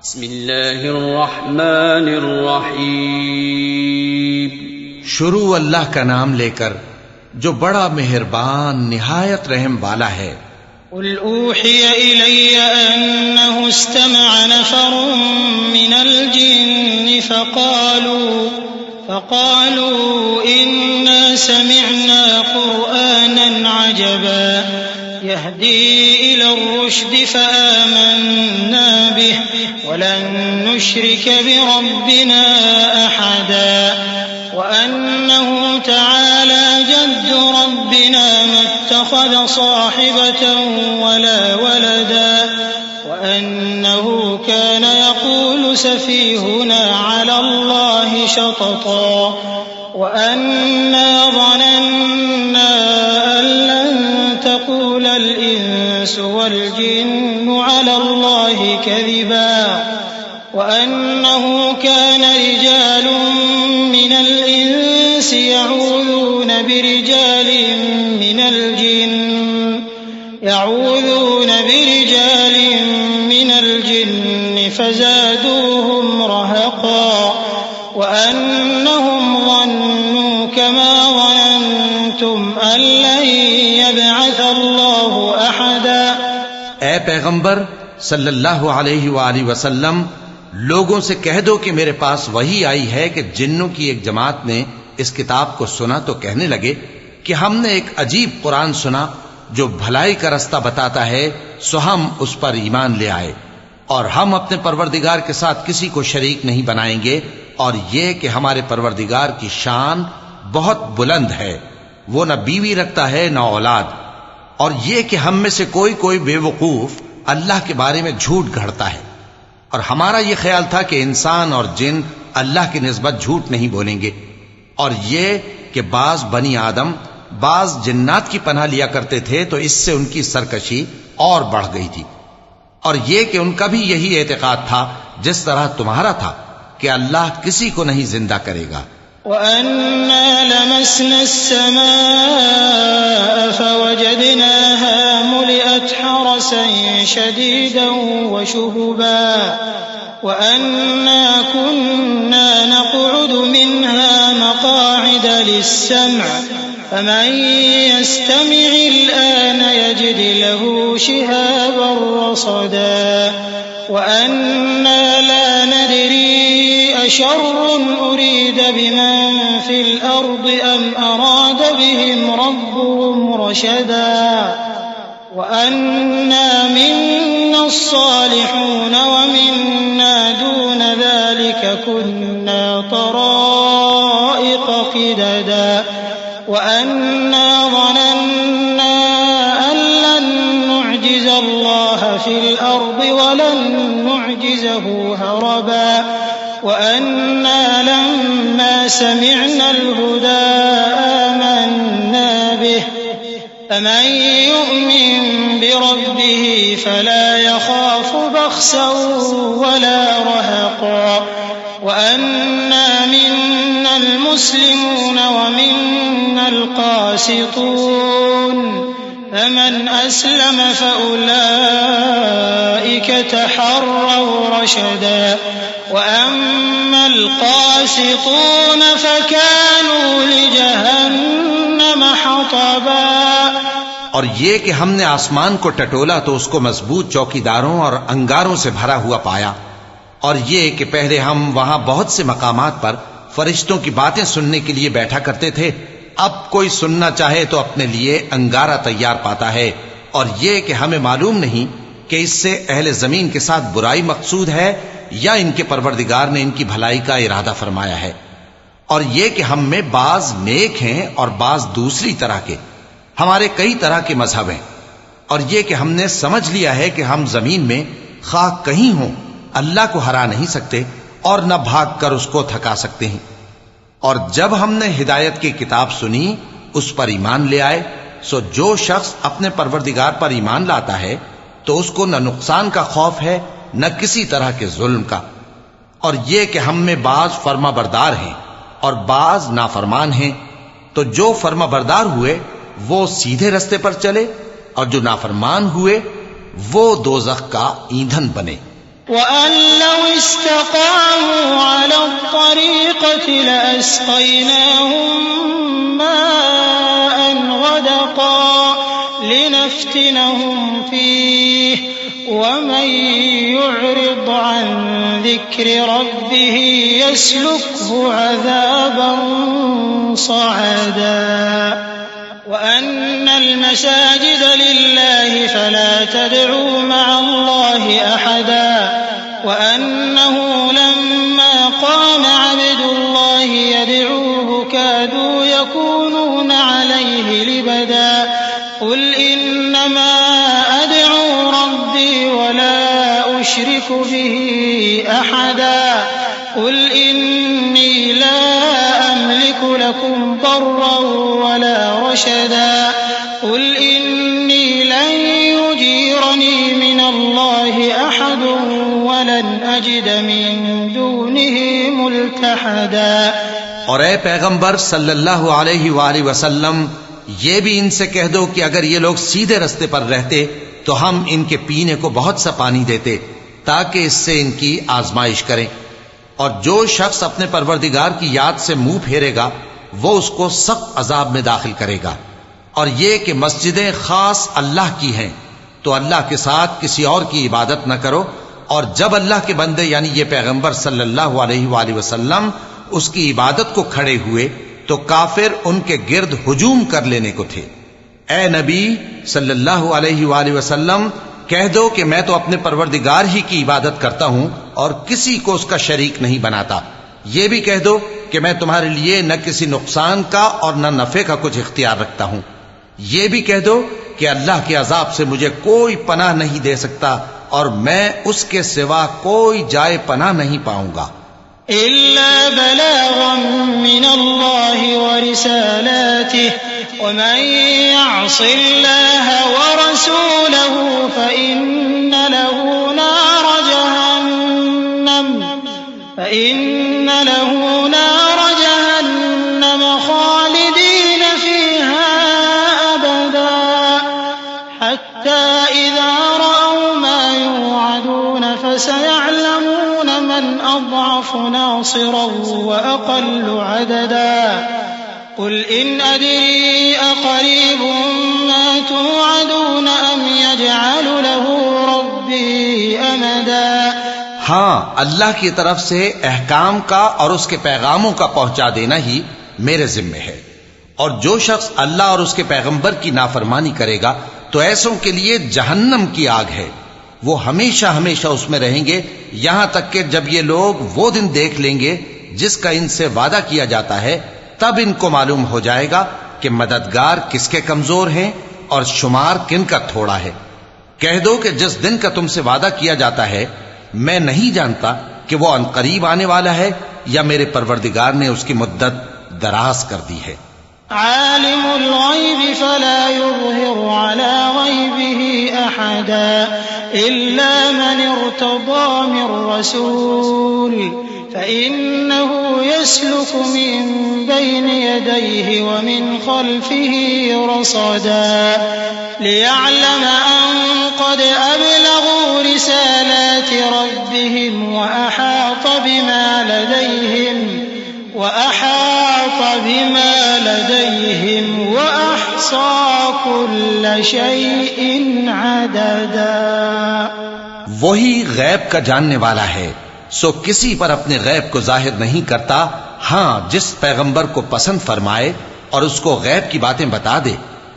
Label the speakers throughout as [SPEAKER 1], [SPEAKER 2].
[SPEAKER 1] بسم اللہ الرحمن الرحیم.
[SPEAKER 2] شروع اللہ کا نام لے کر جو بڑا مہربان نہایت رحم والا ہے.
[SPEAKER 3] قل اوحی الی انہ استمع نفر من الجن فقالوا انا سمعنا قرآنا عجبا يهدي إلى الرشد فآمنا به ولن نشرك بربنا أحدا وأنه تعالى جد ربنا ما اتخذ صاحبة ولا ولدا وأنه كان يقول سفيهنا على الله شططا وأنا ظننا أن لن تقول الإنس والجن على الله كذبا وأنه كان رجال من الإنس يعوذون برجال من الجن فزادوهم رهقا وأنهم ظنوا كما ظننتم أن لن يبعث الله أحدا.
[SPEAKER 2] اے پیغمبر صلی اللہ علیہ وآلہ وسلم، لوگوں سے کہہ دو کہ میرے پاس وحی آئی ہے کہ جنوں کی ایک جماعت نے اس کتاب کو سنا تو کہنے لگے کہ ہم نے ایک عجیب قرآن سنا جو بھلائی کا رستہ بتاتا ہے، سو ہم اس پر ایمان لے آئے اور ہم اپنے پروردگار کے ساتھ کسی کو شریک نہیں بنائیں گے، اور یہ کہ ہمارے پروردگار کی شان بہت بلند ہے، وہ نہ بیوی رکھتا ہے نہ اولاد، اور یہ کہ ہم میں سے کوئی بے وقوف اللہ کے بارے میں جھوٹ گھڑتا ہے، اور ہمارا یہ خیال تھا کہ انسان اور جن اللہ کی نسبت جھوٹ نہیں بولیں گے، اور یہ کہ بعض بنی آدم بعض جنات کی پناہ لیا کرتے تھے تو اس سے ان کی سرکشی اور بڑھ گئی تھی، اور یہ کہ ان کا بھی یہی اعتقاد تھا جس طرح تمہارا تھا کہ اللہ کسی کو نہیں زندہ کرے گا.
[SPEAKER 3] وَأَنَّا لَمَسْنَا السَّمَاءَ فَوَجَدْنَاهَا مُلِئَتْ حَرَسًا شَدِيدًا وَشُهُبًا وَأَنَّا كُنَّا نَقْعُدُ مِنْهَا مَقَاعِدَ لِلسَّمْعِ فَمَن يَسْتَمِعِ الْآنَ يَجِدْ لَهُ شِهَابًا رَّصَدًا وَأَنَّا لَا نَدْرِي أَشَرٌّ أُرِيدَ بِمَن فِي الْأَرْضِ أَمْ أَرَادَ بِهِمْ رَبُّهُمْ رَشَدًا وَأَنَّا مِنَّا الصَّالِحُونَ وَمِنَّا دُونَ ذَلِكَ كُنَّا طَرَائِقَ قِدَدًا وَأَنَّا ظَنَنَّا أَن لَّن نُّعْجِزَ اللَّهَ فِي الْأَرْضِ وَلَن نُّعْجِزَهُ هَرَبًا وَأَنَّا لَمَّا سَمِعْنَا الْهُدَىٰ آمَنَّا بِهِ فَمَن يُؤْمِن بِرَبِّهِ فَلَا يَخَافُ بَخْسًا وَلَا رَهَقًا وَأَنَّا مِنَّا الْمُسْلِمُونَ وَمِنَّا الْقَاسِطُونَ فَمَنْ أَسْلَمَ فَأُولَٰئِكَ تَحَرَّوْا رَشَدًا وَأَمَّا الْقَاسِطُونَ فَكَانُوا لِجَهَنَّمَ حَطَبًا.
[SPEAKER 2] اور یہ کہ ہم نے آسمان کو ٹٹولا تو اس کو مضبوط چوکیداروں اور انگاروں سے بھرا ہوا پایا، اور یہ کہ پہلے ہم وہاں بہت سے مقامات پر فرشتوں کی باتیں سننے کے لیے بیٹھا کرتے تھے، اب کوئی سننا چاہے تو اپنے لیے انگارہ تیار پاتا ہے، اور یہ کہ ہمیں معلوم نہیں کہ اس سے اہل زمین کے ساتھ برائی مقصود ہے یا ان کے پروردگار نے ان کی بھلائی کا ارادہ فرمایا ہے، اور یہ کہ ہم میں بعض نیک ہیں اور بعض دوسری طرح کے، ہمارے کئی طرح کے مذہب ہیں، اور یہ کہ ہم نے سمجھ لیا ہے کہ ہم زمین میں خواہ کہیں ہوں اللہ کو ہرا نہیں سکتے اور نہ بھاگ کر اس کو تھکا سکتے ہیں. اور جب ہم نے ہدایت کی کتاب سنی اس پر ایمان لے آئے، سو جو شخص اپنے پروردگار پر ایمان لاتا ہے تو اس کو نہ نقصان کا خوف ہے نہ کسی طرح کے ظلم کا، اور یہ کہ ہم میں بعض فرما بردار ہیں اور بعض نافرمان ہیں، تو جو فرما بردار ہوئے وہ سیدھے رستے پر چلے اور جو نافرمان ہوئے وہ دوزخ کا ایندھن بنے.
[SPEAKER 3] وأن لو استقاموا على الطريقة لأسقيناهم ماء غدقا لنفتنهم فيه ومن يعرض عن ذكر ربه يسلكه عذابا صعدا وأن المساجد لله فلا تدعوا مع الله أحدا وأنه لما قام عبد الله يدعوه كادوا يكونون عليه لبدا قل إنما أدعو ربي ولا أشرك به أحدا قل إني لا أملك لكم ضرا ولا رشدا قل إني لن يجيرني من الله أحد ولن أجد من دونه ملتحدا.
[SPEAKER 2] اور اے پیغمبر صلی اللہ علیہ وآلہ وسلم یہ بھی ان سے کہہ دو کہ اگر یہ لوگ سیدھے رستے پر رہتے تو ہم ان کے پینے کو بہت سا پانی دیتے تاکہ اس سے ان کی آزمائش کریں، اور جو شخص اپنے پروردگار کی یاد سے منہ پھیرے گا وہ اس کو سخت عذاب میں داخل کرے گا. اور یہ کہ مسجدیں خاص اللہ کی ہیں تو اللہ کے ساتھ کسی اور کی عبادت نہ کرو، اور جب اللہ کے بندے یعنی یہ پیغمبر صلی اللہ علیہ وآلہ وسلم اس کی عبادت کو کھڑے ہوئے تو کافر ان کے گرد ہجوم کر لینے کو تھے. اے نبی صلی اللہ علیہ وآلہ وسلم کہہ دو کہ میں تو اپنے پروردگار ہی کی عبادت کرتا ہوں اور کسی کو اس کا شریک نہیں بناتا. یہ بھی کہہ دو کہ میں تمہارے لیے نہ کسی نقصان کا اور نہ نفع کا کچھ اختیار رکھتا ہوں. یہ بھی کہہ دو کہ اللہ کے عذاب سے مجھے کوئی پناہ نہیں دے سکتا اور میں اس کے سوا کوئی جائے پناہ نہیں پاؤں گا.
[SPEAKER 3] إلا بلاغا من الله ورسالاته ومن يعص الله ورسوله فإن له نار جهنم خالدين فيها أبدا حتى إذا رأوا ما يوعدون فسيعلمون من أضعف ناصرا وأقل عددا. قل إن أدري أقريب ما توعدون أم يجعل له ربي أمدا.
[SPEAKER 2] ہاں، اللہ کی طرف سے احکام کا اور اس کے پیغاموں کا پہنچا دینا ہی میرے ذمہ ہے، اور جو شخص اللہ اور اس کے پیغمبر کی نافرمانی کرے گا تو ایسوں کے لیے جہنم کی آگ ہے، وہ ہمیشہ ہمیشہ اس میں رہیں گے یہاں تک کہ جب یہ لوگ وہ دن دیکھ لیں گے جس کا ان سے وعدہ کیا جاتا ہے تب ان کو معلوم ہو جائے گا کہ مددگار کس کے کمزور ہیں اور شمار کن کا تھوڑا ہے. کہہ دو کہ جس دن کا تم سے وعدہ کیا جاتا ہے میں نہیں جانتا کہ وہ عنقریب آنے والا ہے یا میرے پروردگار نے اس کی مدت دراز کر دی ہے.
[SPEAKER 3] عالم الغيب فلا يظهر على غيبه أحدا إلا من ارتضى من رسول فإنه يسلك من بين يديه ومن خلفه رصدا ليعلم أن قد أبلغوا رسالات ربهم وأحاط بما لديهم وأحصى كل شيء عددا.
[SPEAKER 2] وہی غیب کا جاننے والا ہے، سو کسی پر اپنے غیب کو ظاہر نہیں کرتا، ہاں جس پیغمبر کو پسند فرمائے اور اس کو غیب کی باتیں بتا دے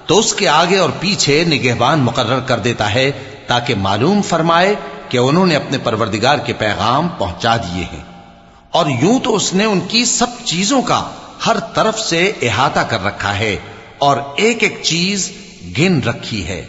[SPEAKER 2] تو اس کے آگے اور پیچھے نگہبان مقرر کر دیتا ہے تاکہ معلوم فرمائے کہ انہوں نے اپنے پروردگار کے پیغام پہنچا دیے ہیں. اور یوں تو اس نے ان کی سب چیزوں کا ہر طرف سے احاطہ کر رکھا ہے اور ایک ایک چیز گن رکھی ہے.